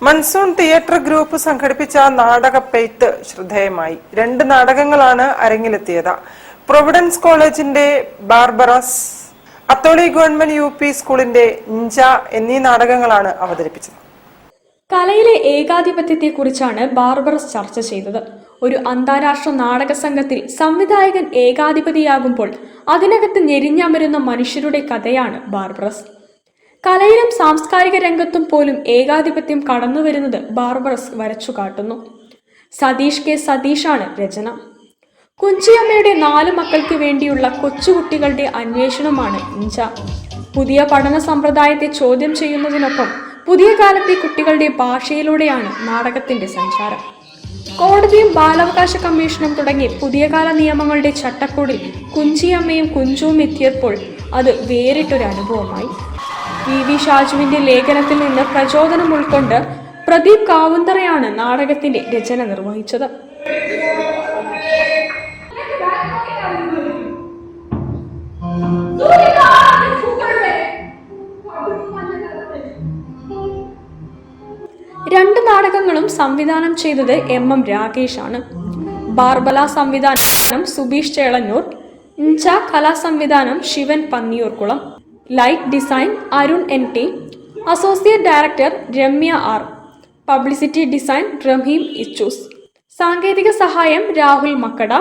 Monsoon theatre group സംഘടിപ്പിച്ച നാടകപ്പെയ്ത്ത് ശ്രദ്ധേയമായി. 2 നാടകങ്ങളാണ് അരങ്ങിലെത്തിയത്. Providence കോളേജിന്റെ ബാർബറസ്, അത്തോളി ഗവൺമെന്റ് UP സ്കൂളിന്റെ ഇഞ്ച എന്നീ നാടകങ്ങളാണ് അവതരിപ്പിച്ചത്. കലയിലെ ഏകാധിപത്യത്തെക്കുറിച്ചാണ് ബാർബറസ് ചർച്ച ചെയ്തത്. ഒരു അന്താരാഷ്ട്ര നാടക സംഘത്തിൽ സംവിധായകൻ ഏകാധിപതിയാകുമ്പോൾ അതിനകത്ത് ഞെരിഞ്ഞമരുന്ന മനുഷ്യരുടെ കഥയാണ് ബാർബറസ്. കലയിലും സാംസ്കാരിക രംഗത്തും പോലും ഏകാധിപത്യം കടന്നുവരുന്നത് ബാർബറസ് വരച്ചു കാട്ടുന്നു. സതീഷ് കെ സതീഷാണ് രചന. കുഞ്ചിയമ്മയുടെ 4 മക്കൾക്ക് വേണ്ടിയുള്ള കൊച്ചുകുട്ടികളുടെ അന്വേഷണമാണ് ഇഞ്ച. പുതിയ പഠന സമ്പ്രദായത്തെ ചോദ്യം ചെയ്യുന്നതിനൊപ്പം പുതിയ കാലത്തെ കുട്ടികളുടെ ഭാഷയിലൂടെയാണ് നാടകത്തിന്റെ സഞ്ചാരം. കോടതിയും ബാലാവകാശ കമ്മീഷനും തുടങ്ങി പുതിയ കാല നിയമങ്ങളുടെ ചട്ടക്കൂടിൽ കുഞ്ചിയമ്മയും കുഞ്ചുവും എത്തിയപ്പോൾ അത് വേറിട്ടൊരു അനുഭവമായി. VV ഷാജുവിന്റെ ലേഖനത്തിൽ നിന്ന് പ്രചോദനം ഉൾക്കൊണ്ട് പ്രദീപ് കാവുന്തറയാണ് നാടകത്തിന്റെ രചന നിർവഹിച്ചത്. രണ്ട് നാടകങ്ങളും സംവിധാനം ചെയ്തത് MM രാകേഷ് ആണ്. ബാർബല സംവിധാനം സുബീഷ് ചേളന്നൂർ, ഇഞ്ച കലാസംവിധാനം Sivan Panniyoorkulam, light design Arun NT, associate director Ramya R, publicity design Raheem Ichoos, സാങ്കേതിക സഹായം രാഹുൽ മക്കട.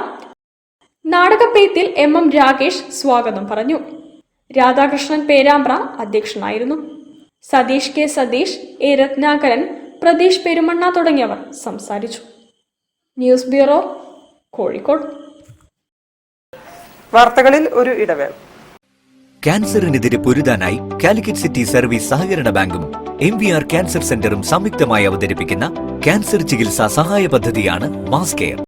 നാടകപ്പെയ്ത്തിൽ MM രാകേഷ് സ്വാഗതം പറഞ്ഞു. രാധാകൃഷ്ണൻ പേരാമ്പ്ര അധ്യക്ഷനായിരുന്നു. സതീഷ് കെ സതീഷ്, A രത്നാകരൻ, പ്രതീഷ് പെരുമണ്ണ തുടങ്ങിയവർ സംസാരിച്ചു. News bureau, Kozhikode. വാർത്തകളിൽ ഒരു ഇടവേള. ക്യാൻസറിനെതിരെ പൊരുതാനായി കാലിക്കറ്റ് സിറ്റി സർവീസ് സഹകരണ ബാങ്കും MVR ക്യാൻസർ സെന്ററും സംയുക്തമായി അവതരിപ്പിക്കുന്ന ക്യാൻസർ ചികിത്സാ സഹായ പദ്ധതിയാണ് മാസ് കെയർ.